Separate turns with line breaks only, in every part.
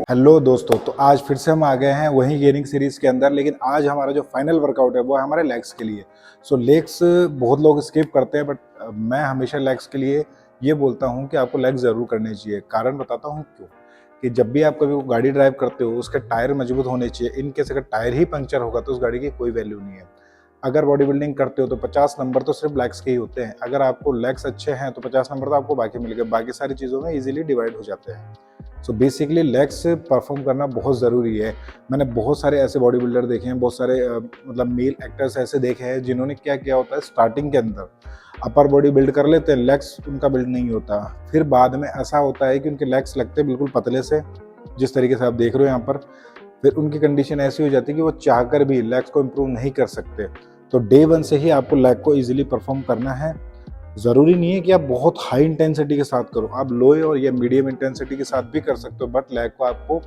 Hello दोस्तों, तो आज फिर से हम आ गए हैं वही गेनिंग सीरीज़ के अंदर। लेकिन आज हमारा जो फाइनल वर्कआउट है वो है हमारे लेग्स के लिए। सो लेग्स बहुत लोग स्किप करते हैं, बट मैं हमेशा लेग्स के लिए ये बोलता हूँ कि आपको लेग्स ज़रूर करने चाहिए। कारण बताता हूँ क्यों। कि जब भी आप कभी गाड़ी ड्राइव करते हो उसके टायर मजबूत होने चाहिए। इन केस अगर टायर ही पंक्चर होगा तो उस गाड़ी की कोई वैल्यू नहीं है। अगर बॉडी बिल्डिंग करते हो तो 50 नंबर तो सिर्फ लेग्स के ही होते हैं। अगर आपको लेग्स अच्छे हैं तो 50 नंबर तो आपको बाकी मिल गए, बाकी सारी चीज़ों में ईजिली डिवाइड हो जाते हैं। सो बेसिकली लेग्स परफॉर्म करना बहुत ज़रूरी है। मैंने बहुत सारे ऐसे बॉडी बिल्डर देखे हैं, बहुत सारे मतलब मेल एक्टर्स ऐसे देखे हैं जिन्होंने क्या किया होता है, स्टार्टिंग के अंदर अपर बॉडी बिल्ड कर लेते हैं, लेग्स उनका बिल्ड नहीं होता। फिर बाद में ऐसा होता है कि उनके लेग्स लगते हैं बिल्कुल पतले से, जिस तरीके से आप देख रहे हो यहाँ पर। फिर उनकी कंडीशन ऐसी हो जाती है कि वो चाहकर भी लेग्स को इम्प्रूव नहीं कर सकते। तो डे वन से ही आपको लेग को ईजिली परफॉर्म करना है। ज़रूरी नहीं है कि आप बहुत हाई इंटेंसिटी के साथ करो, आप लो और या मीडियम इंटेंसिटी के साथ भी कर सकते हो, बट लेग को आपको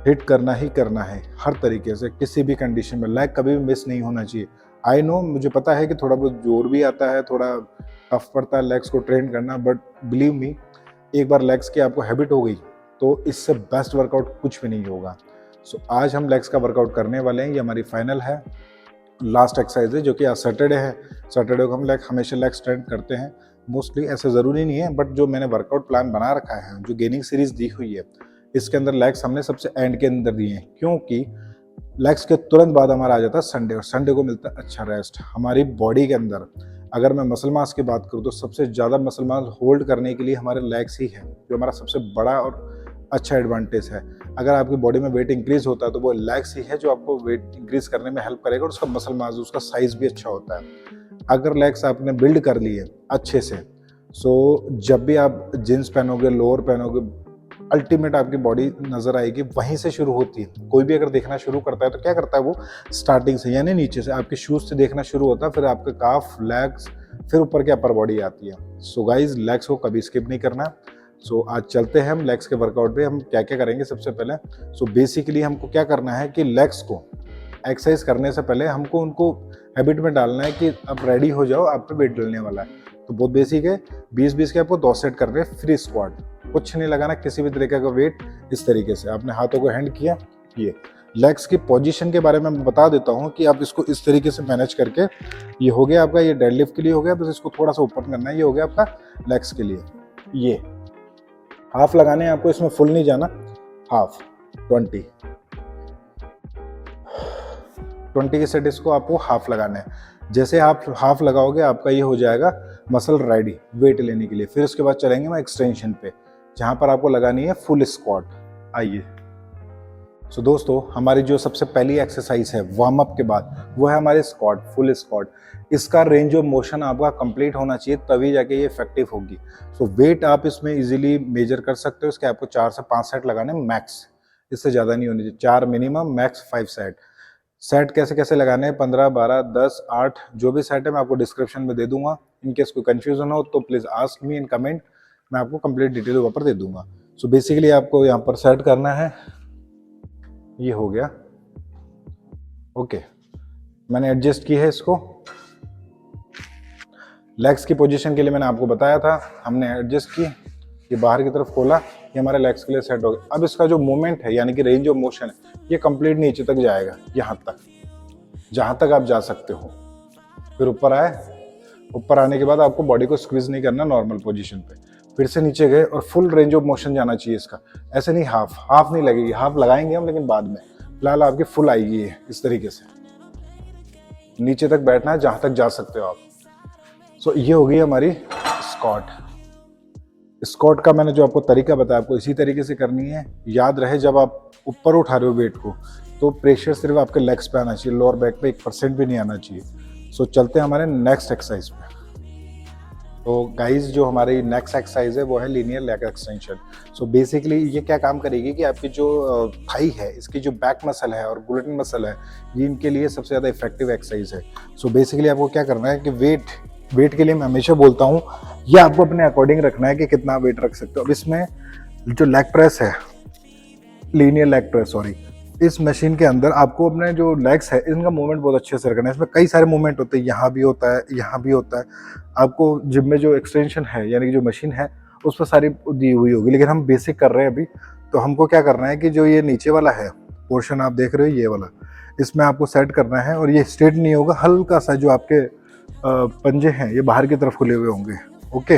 हिट करना ही करना है हर तरीके से, किसी भी कंडीशन में। लेग कभी भी मिस नहीं होना चाहिए। आई नो, मुझे पता है कि थोड़ा बहुत जोर भी आता है, थोड़ा टफ पड़ता है लेग्स को ट्रेन करना, बट बिलीव मी, एक बार लेग्स की आपको हैबिट हो गई तो इससे बेस्ट वर्कआउट कुछ भी नहीं होगा। सो आज हम लेग्स का वर्कआउट करने वाले हैं। ये हमारी फाइनल है, लास्ट एक्सरसाइज है, जो कि आज सैटरडे है। सैटरडे को हम लेग हमेशा लेग स्ट्रेंथ करते हैं मोस्टली। ऐसा ज़रूरी नहीं है, बट जो मैंने वर्कआउट प्लान बना रखा है, जो गेनिंग सीरीज़ दी हुई है, इसके अंदर लेग्स हमने सबसे एंड के अंदर दिए हैं, क्योंकि लेग्स के तुरंत बाद हमारा आ जाता है संडे, और संडे को मिलता है अच्छा रेस्ट हमारी बॉडी के अंदर। अगर मैं मसल मास की बात करूँ तो सबसे ज़्यादा मसल मास होल्ड करने के लिए हमारे लेग्स ही है, जो हमारा सबसे बड़ा और अच्छा एडवांटेज है। अगर आपकी बॉडी में वेट इंक्रीज होता है तो वो लेग्स ही है जो आपको वेट इंक्रीज करने में हेल्प करेगा, और उसका मसल मास, उसका साइज भी अच्छा होता है। अगर लेग्स आपने बिल्ड कर लिए अच्छे से, सो जब भी आप जींस पहनोगे, लोअर पहनोगे, अल्टीमेट आपकी बॉडी नजर आएगी, वहीं से शुरू होती है। कोई भी अगर देखना शुरू करता है तो क्या करता है, वो स्टार्टिंग से यानी नीचे से आपके शूज से देखना शुरू होता है, फिर आपका काफ, लेग्स, फिर ऊपर की अपर बॉडी आती है। सो गाइज, लेग्स को कभी स्किप नहीं करना। सो आज चलते हैं हम लेग्स के वर्कआउट पे। हम क्या क्या करेंगे सबसे पहले। सो बेसिकली हमको क्या करना है कि लेग्स को एक्सरसाइज करने से पहले हमको उनको हैबिट में डालना है कि अब रेडी हो जाओ, आप पे वेट डलने वाला है। तो बहुत बेसिक है, 20-20 के आपको 2 सेट करने हैं फ्री स्क्वाट। कुछ नहीं लगाना किसी भी तरीके का वेट। इस तरीके से आपने हाथों को हैंड किया। ये लेग्स की पोजीशन के बारे में मैं बता देता हूँ कि आप इसको इस तरीके से मैनेज करके, ये हो गया आपका, ये डेडलिफ्ट के लिए हो गया, बस इसको थोड़ा सा ऊपर करना है। ये हो गया आपका लेग्स के लिए। ये हाफ लगाने हैं आपको, इसमें फुल नहीं जाना, हाफ 20 के सेट इसको आपको हाफ लगाना है। जैसे आप हाफ लगाओगे आपका ये हो जाएगा मसल रेडी वेट लेने के लिए। फिर उसके बाद चलेंगे मैं एक्सटेंशन पे, जहां पर आपको लगानी है फुल स्क्वाट। आइए। सो दोस्तों, हमारी जो सबसे पहली एक्सरसाइज है वार्म अप के बाद, वो है हमारे स्क्वाट, फुल स्क्वाट। इसका रेंज ऑफ मोशन आपका कंप्लीट होना चाहिए, तभी जाके ये इफेक्टिव होगी। सो वेट आप इसमें इजीली मेजर कर सकते हो। इसके आपको 4 से 5 सेट लगाने मैक्स, इससे ज़्यादा नहीं होनी चाहिए। 4 मिनिमम, मैक्स 5 सेट। सेट कैसे कैसे लगाने हैं, 15, 12, 10, 8, जो भी सेट है मैं आपको डिस्क्रिप्शन में दे दूंगा। इनकेस कोई कंफ्यूजन हो तो please ask me in comment, मैं आपको कंप्लीट डिटेल वहाँ पर दे दूंगा। सो बेसिकली आपको यहाँ पर सेट करना है। ये हो गया, ओके। मैंने एडजस्ट की है इसको। लेग्स की पोजीशन के लिए मैंने आपको बताया था, हमने एडजस्ट की, ये बाहर की तरफ खोला, ये हमारे लेग्स के लिए सेट हो गया। अब इसका जो मूवमेंट है यानी कि रेंज ऑफ मोशन है, ये कंप्लीट नीचे तक जाएगा, यहाँ तक, जहाँ तक आप जा सकते हो। फिर ऊपर आए, ऊपर आने के बाद आपको बॉडी को स्क्वीज नहीं करना, नॉर्मल पोजीशन पे। फिर से नीचे गए और फुल रेंज ऑफ मोशन जाना चाहिए इसका। ऐसे नहीं हाफ, हाफ नहीं लगेगी, हाफ लगाएंगे हम लेकिन बाद में। फिलहाल आपकी फुल आएगी ये इस तरीके से, नीचे तक बैठना है जहां तक जा सकते हो आप। सो ये हो गई हमारी स्क्वाट। स्क्वाट का मैंने जो आपको तरीका बताया, आपको इसी तरीके से करनी है। याद रहे, जब आप ऊपर उठा रहे हो वेट को तो प्रेशर सिर्फ आपके लेग्स पे आना चाहिए, लोअर बैक पे 1% भी नहीं आना चाहिए। सो चलते हैं हमारे नेक्स्ट एक्सरसाइज पे। तो गाइज, जो हमारी नेक्स्ट एक्सरसाइज है वो है linear leg extension. So basically ये क्या काम करेगी कि आपकी जो थाई है, इसकी जो बैक मसल है और ग्लूटेन मसल है, ये इनके लिए सबसे ज़्यादा इफेक्टिव एक्सरसाइज है। सो बेसिकली आपको क्या करना है कि वेट के लिए मैं हमेशा बोलता हूँ, ये आपको अपने अकॉर्डिंग रखना है कि कितना वेट रख सकते हो। अब इसमें जो लेग प्रेस है, लीनियर लेग प्रेस, सॉरी, इस मशीन के अंदर आपको अपने जो लेग्स है इनका मूवमेंट बहुत अच्छे से रखना है। इसमें कई सारे मूवमेंट होते हैं, यहाँ भी होता है, यहाँ भी होता है। आपको जिम में जो एक्सटेंशन है यानी कि जो मशीन है उस पर सारी दी हुई होगी, लेकिन हम बेसिक कर रहे हैं अभी, तो हमको क्या करना है कि जो ये नीचे वाला है पोर्शन आप देख रहे हो ये वाला, इसमें आपको सेट करना है, और ये स्ट्रेट नहीं होगा, हल्का सा जो आपके पंजे हैं ये बाहर की तरफ खुले हुए होंगे। ओके,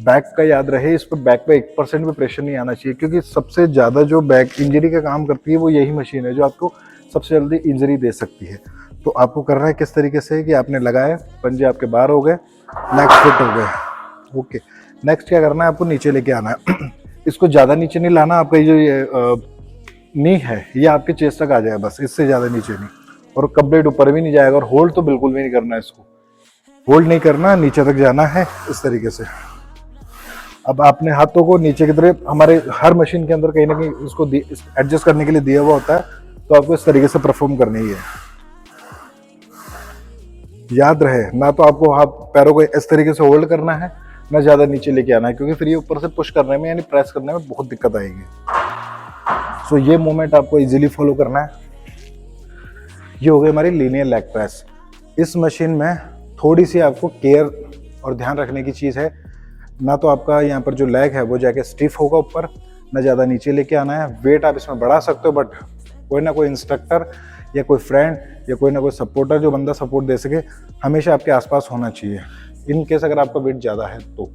बैक का याद रहे, इस पर बैक पे 1% भी प्रेशर नहीं आना चाहिए, क्योंकि सबसे ज़्यादा जो बैक इंजरी का काम करती है वो यही मशीन है जो आपको सबसे जल्दी इंजरी दे सकती है। तो आपको करना है किस तरीके से कि आपने लगाए, पंजे आपके बाहर हो गए, नेक्स्ट फिट हो गए। ओके, नेक्स्ट क्या करना है, आपको नीचे लेके आना है। इसको ज़्यादा नीचे नहीं लाना, आपका जो ये नी है ये आपके चेस्ट तक आ जाए बस, इससे ज़्यादा नीचे नहीं, और कंप्लीट ऊपर भी नहीं जाएगा, और होल्ड तो बिल्कुल भी नहीं करना है, इसको होल्ड नहीं करना, नीचे तक जाना है इस तरीके से। अब आपने हाथों को नीचे की तरफ, हमारे हर मशीन के अंदर कहीं ना कहीं इसको एडजस्ट करने के लिए दिया हुआ होता है, तो आपको इस तरीके से परफॉर्म करनी है। याद रहे, ना तो आपको हाथ पैरों को इस तरीके से होल्ड करना है, ना ज्यादा नीचे लेके आना है, क्योंकि फिर ये ऊपर से पुश करने में यानी प्रेस करने में बहुत दिक्कत आएगी। सो ये मूवमेंट आपको इजीली फॉलो करना है। ये हो गई हमारी लीनियर लेग प्रेस। इस मशीन में थोड़ी सी आपको केयर और ध्यान रखने की चीज़ है, ना तो आपका यहाँ पर जो लेग है वो जाके स्टिफ होगा ऊपर, ना ज़्यादा नीचे लेके आना है। वेट आप इसमें बढ़ा सकते हो, बट कोई ना कोई इंस्ट्रक्टर या कोई फ्रेंड या कोई ना कोई सपोर्टर जो बंदा सपोर्ट दे सके हमेशा आपके आसपास होना चाहिए, इन केस अगर आपका वेट ज़्यादा है तो।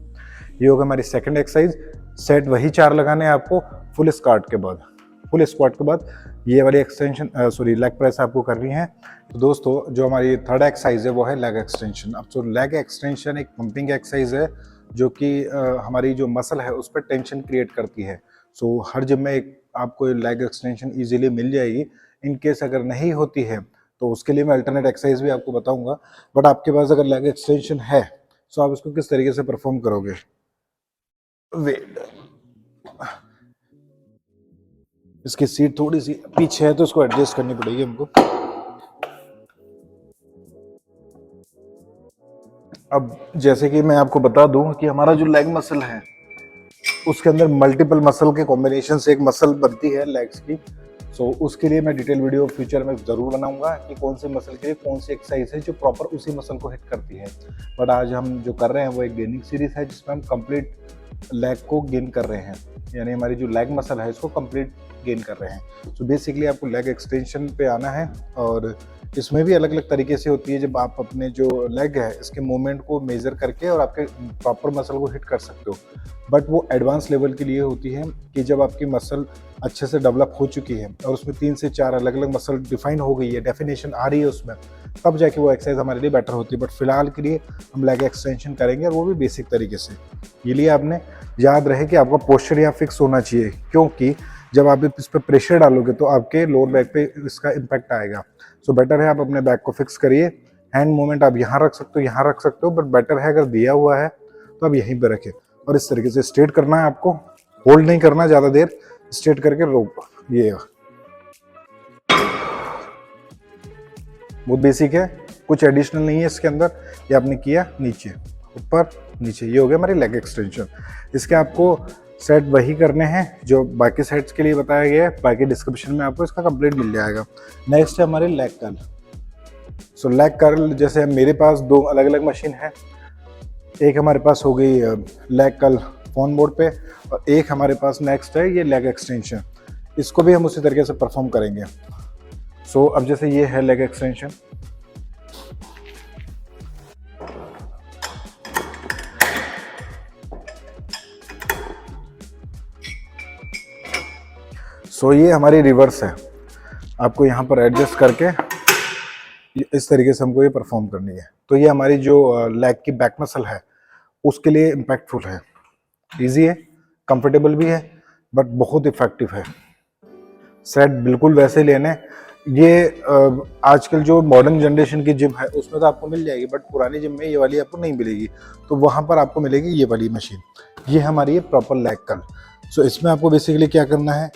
ये होगा हमारी सेकंड एक्सरसाइज। सेट वही 4 लगाने हैं आपको फुल स्क्वाट के बाद। फुल स्क्वाट के बाद ये वाली एक्सटेंशन लेग प्रेस आपको करनी है। तो दोस्तों जो हमारी थर्ड एक्सरसाइज है वो है लेग एक्सटेंशन। अब जो लेग एक्सटेंशन एक पंपिंग एक्सरसाइज है जो कि हमारी जो मसल है उस पर टेंशन क्रिएट करती है। सो हर जिम में एक आपको लेग एक्सटेंशन इजीली मिल जाएगी। इन केस अगर नहीं होती है तो उसके लिए मैं अल्टरनेट एक्सरसाइज भी आपको बताऊंगा, बट आपके पास अगर लेग एक्सटेंशन है तो आप इसको किस तरीके से परफॉर्म करोगे। वेट, इसकी सीट थोड़ी सी पीछे है तो इसको एडजस्ट करनी पड़ेगी हमको। अब जैसे कि मैं आपको बता दूं कि हमारा जो लेग मसल है उसके अंदर मल्टीपल मसल के कॉम्बिनेशन से एक मसल बनती है लेग्स की। सो उसके लिए मैं डिटेल वीडियो फ्यूचर में ज़रूर बनाऊंगा कि कौन से मसल के लिए कौन सी एक्सरसाइज है जो प्रॉपर उसी मसल को हिट करती है। बट आज हम जो कर रहे हैं वो एक गेनिंग सीरीज है जिसमें हम कंप्लीट लेग को गेन कर रहे हैं, यानी हमारी जो लेग मसल है इसको कंप्लीट गेन कर रहे हैं। सो बेसिकली आपको लेग एक्सटेंशन पे आना है, और इसमें भी अलग अलग तरीके से होती है जब आप अपने जो लेग है इसके मूवमेंट को मेजर करके और आपके प्रॉपर मसल को हिट कर सकते हो। बट वो एडवांस लेवल के लिए होती है कि जब आपकी मसल अच्छे से डेवलप हो चुकी है और उसमें 3 से 4 अलग अलग मसल डिफाइन हो गई है, डेफिनेशन आ रही है उसमें, तब जाके वो एक्सरसाइज हमारे लिए बेटर होती है। बट फिलहाल के लिए हम लेग एक्सटेंशन करेंगे और वो भी बेसिक तरीके से। ये लिए आपने याद रहे कि आपका पोस्चर यहाँ फिक्स होना चाहिए, क्योंकि जब आप इस पर प्रेशर डालोगे तो आपके लोअर बैक पे इसका इम्पैक्ट आएगा। सो बेटर है आप अपने बैक को फिक्स करिए। हैंड मूवमेंट आप यहाँ रख सकते हो, यहाँ रख सकते हो, बट बेटर है अगर दिया हुआ है तो आप यहीं पे रखें। और इस तरीके से स्ट्रेट करना है आपको, होल्ड नहीं करना ज़्यादा देर, स्ट्रेट करके रोक। ये बहुत बेसिक है, कुछ एडिशनल नहीं है इसके अंदर। ये आपने किया नीचे ऊपर नीचे, ये हो गया हमारी लेग एक्सटेंशन। इसके आपको सेट वही करने हैं जो बाकी सेट्स के लिए बताया गया है, बाकी डिस्क्रिप्शन में आपको इसका कंप्लीट मिल जाएगा। नेक्स्ट है हमारी लेग कर्ल। सो लेग कर्ल जैसे मेरे पास 2 अलग अलग मशीन है, एक हमारे पास हो गई लेग कर्ल फोन बोर्ड पे, और एक हमारे पास नेक्स्ट है ये लेग एक्सटेंशन। इसको भी हम उसी तरीके से परफॉर्म करेंगे। सो अब जैसे ये है लेग एक्सटेंशन, सो ये हमारी रिवर्स है। आपको यहाँ पर एडजस्ट करके इस तरीके से हमको ये परफॉर्म करनी है। तो ये हमारी जो लेग की बैक मसल है उसके लिए इम्पैक्टफुल है, इजी है, कंफर्टेबल भी है, बट बहुत इफेक्टिव है। सेट बिल्कुल वैसे लेने। ये आजकल जो मॉडर्न जनरेशन की जिम है उसमें तो आपको मिल जाएगी, बट पुरानी जिम में ये वाली आपको नहीं मिलेगी, तो वहाँ पर आपको मिलेगी ये वाली मशीन। ये हमारी प्रॉपर लेग कर्ल। सो इसमें आपको बेसिकली क्या करना है,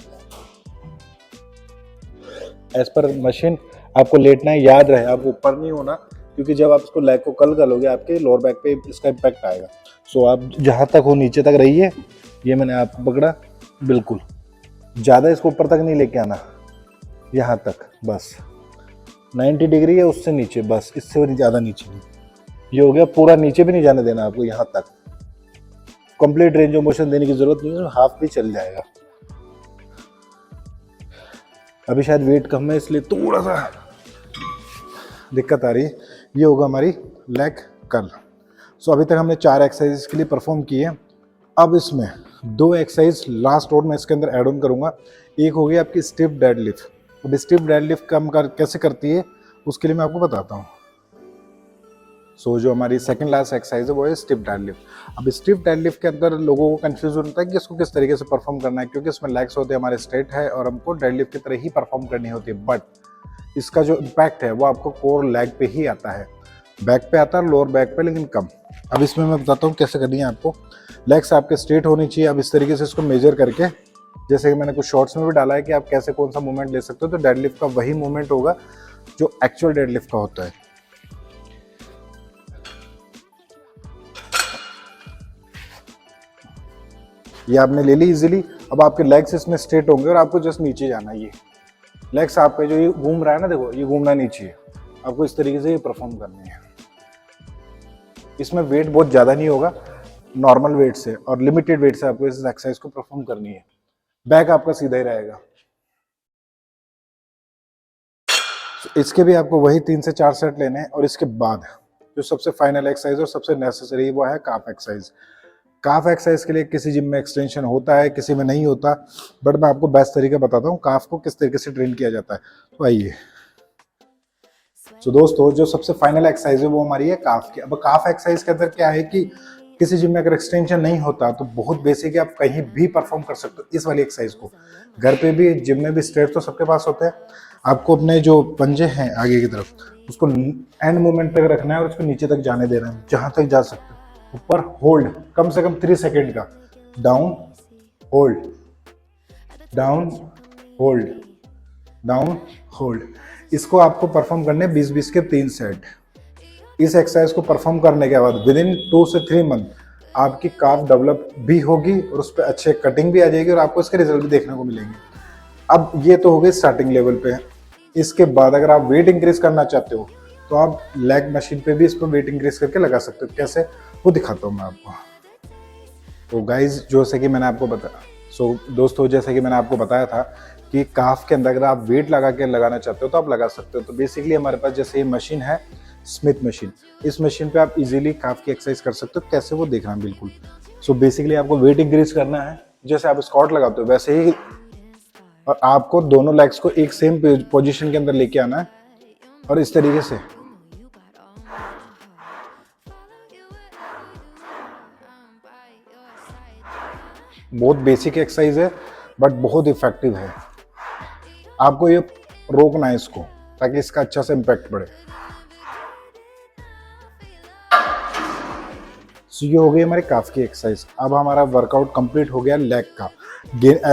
एज पर मशीन आपको लेटना है। याद रहे आपको ऊपर नहीं होना, क्योंकि जब आप इसको लेग को कर्ल करोगे आपके लोअर बैक पे इसका इम्पैक्ट आएगा। सो आप जहाँ तक हो नीचे तक रहिए। ये मैंने आपको पकड़ा, बिल्कुल ज़्यादा इसको ऊपर तक नहीं लेके आना, यहाँ तक बस 90 डिग्री है, उससे नीचे बस, इससे भी ज़्यादा नीचे नहीं। ये हो गया, पूरा नीचे भी नहीं जाने देना आपको, यहाँ तक कंप्लीट रेंज ऑफ मोशन देने की जरूरत नहीं है, हाफ भी चल जाएगा। अभी शायद वेट कम है इसलिए थोड़ा सा दिक्कत आ रही है। ये होगा हमारी लेग कर्ल। सो अभी तक हमने 4 एक्सरसाइज के लिए परफॉर्म किए हैं। अब इसमें 2 एक्सरसाइज लास्ट और मैं इसके अंदर ऐड ऑन करूँगा। एक होगी आपकी स्टिफ डेडलिफ्ट। अब स्टिफ डेडलिफ्ट कैसे करती है उसके लिए मैं आपको बताता हूँ। सो जो हमारी सेकंड लास्ट एक्सरसाइज है वो है स्टिफ डेडलिफ्ट। अब स्टिफ डेडलिफ्ट के अंदर लोगों को कंफ्यूजन होता है कि इसको किस तरीके से परफॉर्म करना है, क्योंकि इसमें लेग्स होते हैं हमारे स्ट्रेट है और हमको डेडलिफ्ट की तरह ही परफॉर्म करनी होती है। बट इसका जो इम्पैक्ट है वो आपको कोर लेग पे ही आता है, बैक पे आता है, लोअर बैक पे लेकिन कम। अब इसमें मैं बताता हूँ कैसे करनी है आपको। लेग्स आपके स्ट्रेट होनी चाहिए। अब इस तरीके से इसको मेजर करके, जैसे कि मैंने कुछ शॉर्ट्स में भी डाला है कि आप कैसे कौन सा मूवमेंट ले सकते हो, तो डेडलिफ्ट का वही मूवमेंट होगा जो एक्चुअल डेडलिफ्ट का होता है। ये आपने ले ली इजीली। अब आपके लेग्स इसमें स्ट्रेट होंगे और आपको जस्ट नीचे जाना है। ये लेग्स आपका जो ये घूम रहा है ना, देखो ये घूमना नीचे है। आपको इस तरीके से ये परफॉर्म करनी है। इसमें वेट बहुत ज़्यादा नहीं होगा, नॉर्मल वेट से और लिमिटेड वेट से आपको इस एक्सरसाइज को परफॉर्म करनी है। बैक आपका सीधा ही रहेगा। इसके भी आपको वही 3 से 4 सेट लेने हैं। और इसके बाद जो सबसे फाइनल एक्सरसाइज और सबसे नेसेसरी वो है काफ एक्सरसाइज। काफ एक्सरसाइज के लिए किसी जिम में एक्सटेंशन होता है, किसी में नहीं होता, बट मैं आपको बेस्ट तरीका बताता हूँ काफ को किस तरीके से ट्रेन किया जाता है। तो आइए। तो दोस्तों जो सबसे फाइनल एक्सरसाइज है वो हमारी है काफ की। अब काफ एक्सरसाइज के अंदर क्या है कि किसी जिम में अगर एक्सटेंशन नहीं होता तो बहुत बेसिक है, आप कहीं भी परफॉर्म कर सकते हो इस वाली एक्सरसाइज को। घर पे भी, जिम में भी, स्ट्रेट तो सबके पास होते हैं। आपको अपने जो पंजे हैं आगे की तरफ उसको एंड मूवमेंट तक रखना है और उसको नीचे तक जाने देना है, जहां तक जा सकते हो। ऊपर होल्ड कम से कम 3 सेकेंड का, down hold, down hold, down hold. इसको आपको परफॉर्म करने 20-20 के 3 सेट। इस एक्सरसाइज को परफॉर्म करने के बाद विद इन 2 से 3 मंथ आपकी काफ डेवलप भी होगी और उस पर अच्छे कटिंग भी आ जाएगी और आपको इसके रिजल्ट भी देखने को मिलेंगे। अब ये तो हो गई स्टार्टिंग लेवल पे। इसके बाद अगर आप वेट इंक्रीज करना चाहते हो तो आप लेग मशीन पे भी इस पर वेट इंक्रीज करके लगा सकते हो। कैसे, वो दिखाता हूँ मैं आपको। तो गाइज जैसे कि मैंने आपको बताया, दोस्तों जैसे कि मैंने आपको बताया था कि काफ के अंदर अगर आप वेट लगा के लगाना चाहते हो तो आप लगा सकते हो। तो बेसिकली हमारे पास जैसे ये मशीन है स्मिथ मशीन, इस मशीन पे आप इजीली काफ की एक्सरसाइज कर सकते हो। कैसे, वो देखना बिल्कुल। बेसिकली आपको वेट इंक्रीज करना है, जैसे आप स्क्वाट लगाते हो वैसे ही, और आपको दोनों लेग्स को एक सेम पोजीशन के अंदर लेके आना है और इस तरीके से। बहुत बेसिक एक्सरसाइज है बट बहुत इफेक्टिव है। आपको ये रोकना है इसको ताकि इसका अच्छा से इम्पैक्ट पड़े। ये हो गई हमारी काफ की एक्सरसाइज। अब हमारा वर्कआउट कंप्लीट हो गया लेग का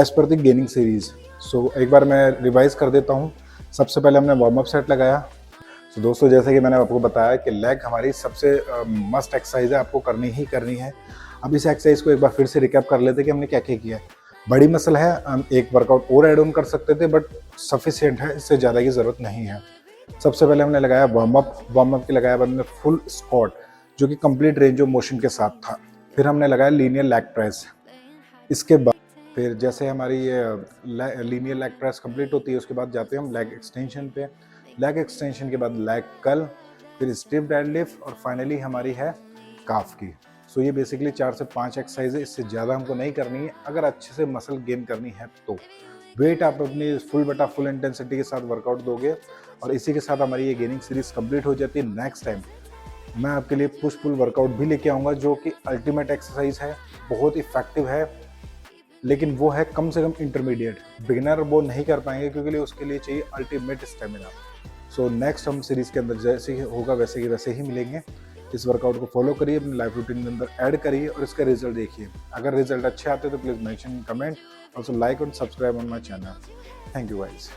as per the gaining series. एक बार मैं रिवाइज कर देता हूँ। सबसे पहले हमने वार्म अप सेट लगाया। दोस्तों जैसे कि मैंने आपको बताया कि लेग हमारी सबसे मस्ट एक्सरसाइज है, आपको करनी ही करनी है। अब इस एक्सरसाइज को एक बार फिर से रिकैप कर लेते कि हमने क्या क्या किया है। बड़ी मसल है, हम एक वर्कआउट और ऐड ऑन कर सकते थे बट सफिशिएंट है, इससे ज़्यादा की ज़रूरत नहीं है। सबसे पहले हमने लगाया वार्म अप के लगाया बाद में फुल स्क्वाट जो कि कंप्लीट रेंज ऑफ मोशन के साथ था। फिर हमने लगाया लीनियर लेग प्रेस। इसके बाद फिर जैसे हमारी ये लीनियर लेग प्रेस कंप्लीट होती है उसके बाद जाते हैं हम लेग एक्सटेंशन पे। लेग एक्सटेंशन के बाद लेग कर्ल, फिर स्टिफ डेडलिफ्ट और फाइनली हमारी है काफ की। ये बेसिकली 4 से 5 एक्सरसाइज है, इससे ज़्यादा हमको नहीं करनी है अगर अच्छे से मसल गेन करनी है तो। वेट आप अपनी फुल इंटेंसिटी के साथ वर्कआउट दोगे और इसी के साथ हमारी ये गेनिंग सीरीज कंप्लीट हो जाती है। नेक्स्ट टाइम मैं आपके लिए पुश पुल वर्कआउट भी लेके आऊँगा जो कि अल्टीमेट एक्सरसाइज है, बहुत इफेक्टिव है, लेकिन वो है कम से कम इंटरमीडिएट। बिगिनर वो नहीं कर पाएंगे क्योंकि उसके लिए चाहिए अल्टीमेट स्टेमिना। नेक्स्ट हम सीरीज़ के अंदर जैसे ही होगा वैसे ही मिलेंगे। इस वर्कआउट को फॉलो करिए, अपनी लाइफ रूटीन के अंदर ऐड करिए और इसका रिजल्ट देखिए। अगर रिजल्ट अच्छे आते हैं तो please mention in comment, also like और subscribe on my channel. Thank you guys.